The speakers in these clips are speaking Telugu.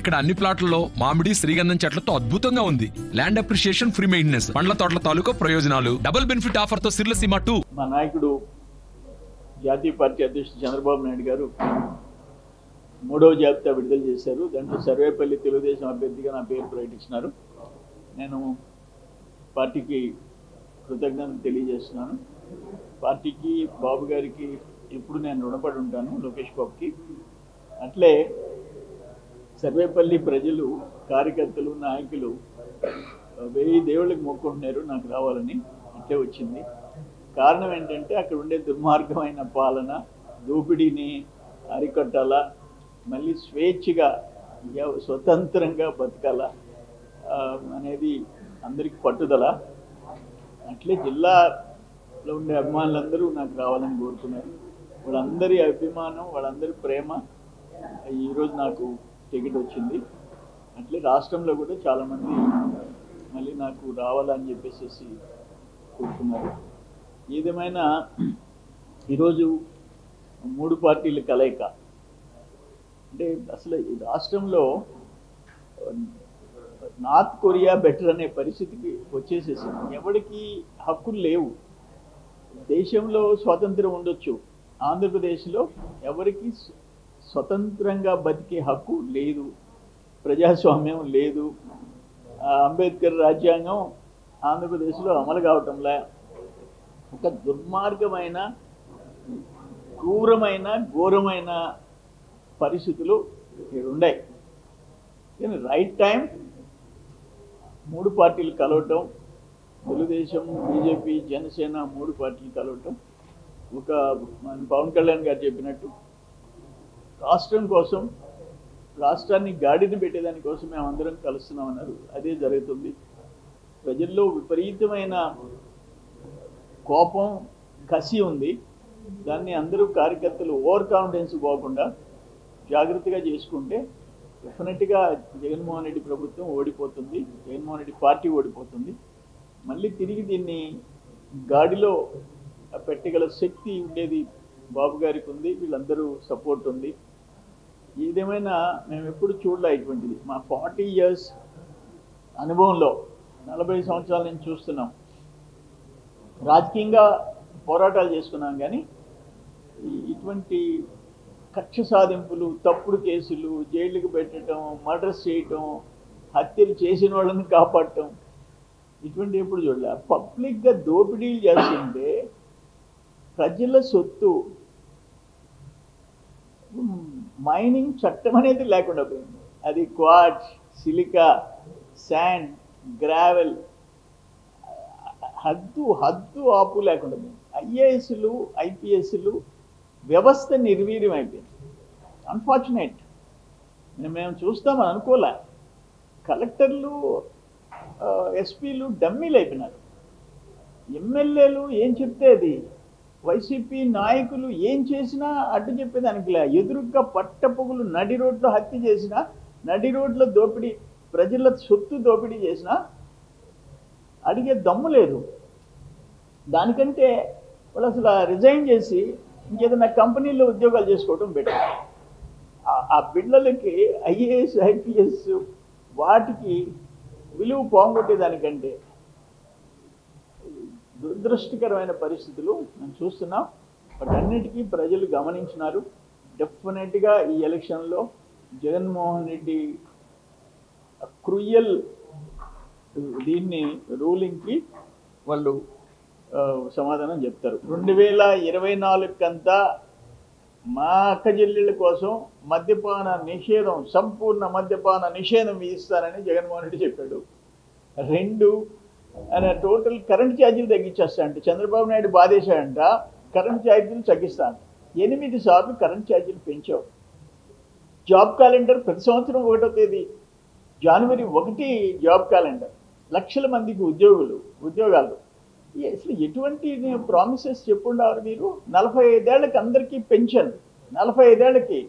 ఇక్కడ అన్ని ప్లాట్లలో మామిడి శ్రీగంధం చెట్లతో అద్భుతంగా ఉంది. ల్యాండ్ అప్రిషియేషన్, ఫ్రీ మెయింటెనెన్స్, పండ్ల తోటల తాలూకా ప్రయోజనాలు, డబుల్ బెనిఫిట్ ఆఫర్ తో సిర్లసీమ 2. మా నాయకుడు జాతీయ పార్టీ అధ్యక్షుడు చంద్రబాబు నాయుడు గారు 3వ జాబితా విడుదల చేశారు. దాంట్లో సర్వేపల్లి తెలుగుదేశం అభ్యర్థిగా నా పేరు ప్రకటించినారు. నేను పార్టీకి కృతజ్ఞతలు తెలియజేస్తున్నాను. పార్టీకి, బాబు గారికి ఎప్పుడు నేను రుణపడి ఉంటాను, లోకేష్ బాబుకి. అట్లే సర్వేపల్లి ప్రజలు, కార్యకర్తలు, నాయకులు 1000 దేవుళ్ళకి మొక్కుంటున్నారు నాకు రావాలని. అట్లే వచ్చింది. కారణం ఏంటంటే అక్కడ ఉండే దుర్మార్గమైన పాలన, దోపిడీని అరికట్టాలా, మళ్ళీ స్వేచ్ఛగా స్వతంత్రంగా బతకాలా అనేది అందరికీ పట్టుదల. అట్లే జిల్లాలో ఉండే అభిమానులందరూ నాకు రావాలని కోరుతున్నారు. వాళ్ళందరి అభిమానం, వాళ్ళందరి ప్రేమ ఈరోజు నాకు టికెట్ వచ్చింది. అట్లే రాష్ట్రంలో కూడా చాలామంది మళ్ళీ నాకు రావాలని చెప్పేసి కోరుతున్నారు. ఏదేమైనా ఈరోజు 3 పార్టీల కలయిక అంటే అసలు ఈ రాష్ట్రంలో నార్త్ కొరియా బెటర్ అనే పరిస్థితికి వచ్చేసేసింది. ఎవరికి హక్కులు లేవు. దేశంలో స్వాతంత్రం ఉండొచ్చు, ఆంధ్రప్రదేశ్లో ఎవరికి స్వతంత్రంగా బతికే హక్కు లేదు, ప్రజాస్వామ్యం లేదు. అంబేద్కర్ రాజ్యాంగం ఆంధ్రప్రదేశ్లో అమలు కావటంలా ఒక దుర్మార్గమైన, క్రూరమైన, ఘోరమైన పరిస్థితులు ఉన్నాయి. కానీ రైట్ టైం 3 పార్టీలు కలవటం, తెలుగుదేశం, బీజేపీ, జనసేన 3 పార్టీలు కలవటం, ఒక మన పవన్ కళ్యాణ్ గారు చెప్పినట్టు రాష్ట్రం కోసం, రాష్ట్రాన్ని గాడిన పెట్టేదానికోసం మేమందరం కలుస్తున్నామన్నారు. అదే జరుగుతుంది. ప్రజల్లో విపరీతమైన కోపం, కసి ఉంది. దాన్ని అందరూ కార్యకర్తలు ఓవర్ కాన్ఫిడెన్స్ పోకుండా జాగ్రత్తగా చేసుకుంటే డెఫినెట్గా జగన్మోహన్ రెడ్డి ప్రభుత్వం ఓడిపోతుంది, జగన్మోహన్ రెడ్డి పార్టీ ఓడిపోతుంది. మళ్ళీ తిరిగి దీన్ని గాడిలో పెట్టగల శక్తి ఉండేది బాబు గారికి ఉంది, వీళ్ళందరూ సపోర్ట్ ఉంది. ఏదేమైనా మేము ఎప్పుడు చూడలే ఇటువంటిది. మా 40 years అనుభవంలో 40 సంవత్సరాల నుంచి చూస్తున్నాం. రాజకీయంగా పోరాటాలు చేసుకున్నాం, కానీ ఇటువంటి కక్ష సాధింపులు, తప్పుడు కేసులు, జైలుకు పెట్టడం, మర్డర్స్ చేయటం, హత్యలు చేసిన వాళ్ళని కాపాడటం, ఇటువంటి ఎప్పుడు చూడలే. పబ్లిక్గా దోపిడీలు చేస్తుంటే ప్రజల సొత్తు, మైనింగ్ చట్టం అనేది లేకుండా పోయింది. అది క్వార్ట్జ్, సిలికా, శాండ్, గ్రావెల్, హద్దు ఆపు లేకుండా పోయింది. ఐఏఎస్లు, ఐపీఎస్లు వ్యవస్థ నిర్వీర్యం అయిపోయింది. అన్ఫార్చునేట్. మేము చూస్తామని అనుకోలే. కలెక్టర్లు, ఎస్పీలు డమ్మీలు అయిపోయినారు. ఎమ్మెల్యేలు ఏం చెప్తే అది, వైసీపీ నాయకులు ఏం చేసినా అడ్డు చెప్పేదానికి లే. ఎదురుగా పట్టపొగులు నడి రోడ్లో హత్య చేసినా, నడి రోడ్లో దోపిడీ, ప్రజల సొత్తు దోపిడీ చేసినా అడిగే దమ్ము లేదు. దానికంటే వాళ్ళు అసలు రిజైన్ చేసి ఇంకేదైనా కంపెనీలో ఉద్యోగాలు చేసుకోవడం బెటర్. ఆ బిడ్డలకి ఐఏఎస్, ఐపీఎస్ వాటికి విలువ పోగొట్టేదానికంటే దురదృష్టకరమైన పరిస్థితులు మనం చూస్తున్నాం. వాటన్నిటికీ ప్రజలు గమనించినారు. డెఫినెట్గా ఈ ఎలక్షన్లో జగన్మోహన్ రెడ్డి క్రూయల్ దీన్ని రూలింగ్కి వాళ్ళు సమాధానం చెప్తారు. 2024 కంతా మా అక్క చెల్లెళ్ళ కోసం మద్యపాన నిషేధం, సంపూర్ణ మద్యపాన నిషేధం విధిస్తానని జగన్మోహన్ రెడ్డి చెప్పాడు. 2 ఆయన టోటల్ కరెంట్ ఛార్జీలు తగ్గించేస్తాడంట. చంద్రబాబు నాయుడు బాధేశాడంట, కరెంట్ ఛార్జీలు తగ్గిస్తాను. 8 సార్లు కరెంట్ ఛార్జీలు పెంచావు. జాబ్ క్యాలెండర్ ప్రతి సంవత్సరం 1వ తేదీ, జనవరి 1 జాబ్ క్యాలెండర్, లక్షల మందికి ఉద్యోగాలు. అసలు ఎటువంటి ప్రామిసెస్ చెప్పుండారు మీరు? 45 ఏళ్ళకి అందరికీ పెన్షన్, 45 ఏళ్ళకి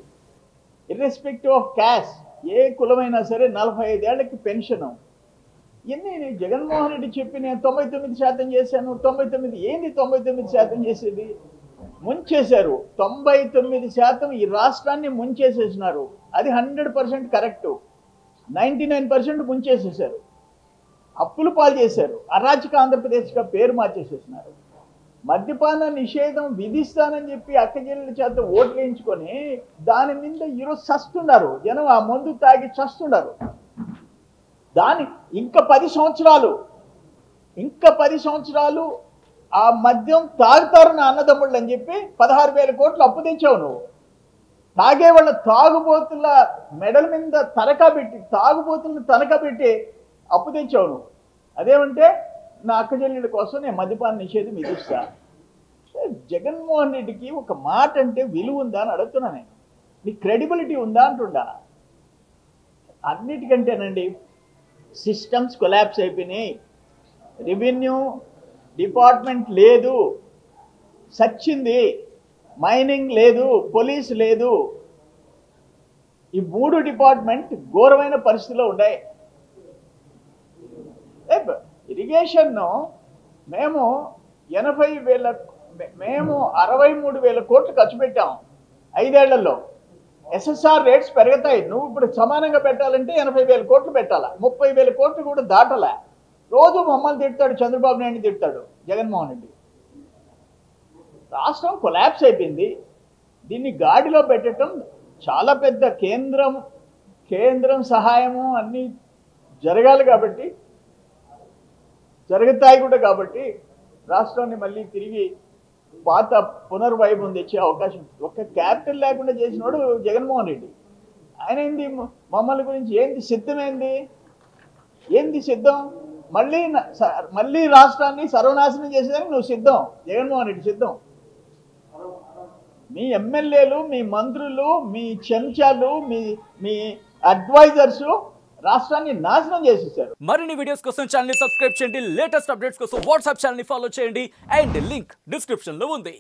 ఇర్రెస్పెక్టివ్ ఆఫ్ క్యాస్ట్, ఏ కులమైనా సరే 45 ఏళ్ళకి పెన్షను. ఇవన్నీ జగన్మోహన్ రెడ్డి చెప్పి నేను 99% చేశాను. 99 ఏంది 99% చేసేది? ముంచేశారు. 99% ఈ రాష్ట్రాన్ని ముంచేసేసినారు. అది 100% కరెక్టు. 99% ముంచేసేసారు, అప్పులు పాలు చేశారు, అరాచక ఆంధ్రప్రదేశ్గా పేరు మార్చేసేసినారు. మద్యపాన నిషేధం విధిస్తానని చెప్పి అక్కచెల్లెల చేత ఓట్లు వేయించుకొని దాని మీద ఈరోజు చస్తున్నారు జనం, ఆ మందు తాగి చస్తున్నారు. ఇంకా 10 సంవత్సరాలు ఆ మద్యం తాగుతారు నా అన్నదమ్ముళ్ళు అని చెప్పి 16,000 కోట్లు అప్పు తెచ్చావు నువ్వు. తాగే వాళ్ళ తాగుబోతుల మెడల మీద తాగుబోతులను తనఖా పెట్టి అప్పు తెచ్చావు నువ్వు. అదేమంటే నా అక్కచెల్లెళ్ళ కోసం నేను మద్యపాన నిషేధం విధిస్తా. జగన్మోహన్ రెడ్డికి ఒక మాట అంటే విలువ ఉందా అని అడుగుతున్నా నేను. నీ క్రెడిబిలిటీ ఉందా అంటుండా. అన్నిటికంటేనండి సిస్టమ్స్ కొలాప్స్ అయిపోయినాయి. రెవెన్యూ డిపార్ట్మెంట్ లేదు, సచ్చింది. మైనింగ్ లేదు, పోలీస్ లేదు. ఈ 3 డిపార్ట్మెంట్ ఘోరమైన పరిస్థితిలో ఉన్నాయి. ఇరిగేషన్ను మేము 63,000 కోట్లు ఖర్చు పెట్టాం 5 ఏళ్లలో. SSR రేట్స్ పెరుగుతాయి. నువ్వు ఇప్పుడు సమానంగా పెట్టాలంటే 80,000 కోట్లు పెట్టాలా, 30,000 కోట్లు కూడా దాటలా. రోజు మమ్మల్ని తిడతాడు, చంద్రబాబు నాయుడిని తిడతాడు జగన్మోహన్ రెడ్డి. రాష్ట్రం కొలాప్స్ అయిపోయింది. దీన్ని గాడిలో పెట్టడం చాలా పెద్ద కేంద్రం సహాయము అన్నీ జరగాలి కాబట్టి, జరుగుతాయి కూడా కాబట్టి రాష్ట్రాన్ని మళ్ళీ తిరిగి పాత పునర్వైభవం తెచ్చే అవకాశం. ఒక్క క్యాపిటల్ లేకుండా చేసినాడు జగన్మోహన్ రెడ్డి. ఆయన ఏంది మమ్మల్ని గురించి ఏంది సిద్ధం? మళ్ళీ రాష్ట్రాన్ని సర్వనాశనం చేసేదానికి నువ్వు సిద్ధం, జగన్మోహన్ రెడ్డి సిద్ధం. మీ ఎమ్మెల్యేలు, మీ మంత్రులు, మీ చెంచాలు, మీ అడ్వైజర్స్ రాష్ట్రాన్ని నాశనం చేసేసారు. మరిన్ని వీడియోస్ కోసం ఛానల్ ని సబ్స్క్రైబ్ చేయండి, లేటెస్ట్ అప్డేట్స్ కోసం వాట్సాప్ ఛానల్ ని ఫాలో చేయండి, అండ్ లింక్ డిస్క్రిప్షన్ లో ఉంది.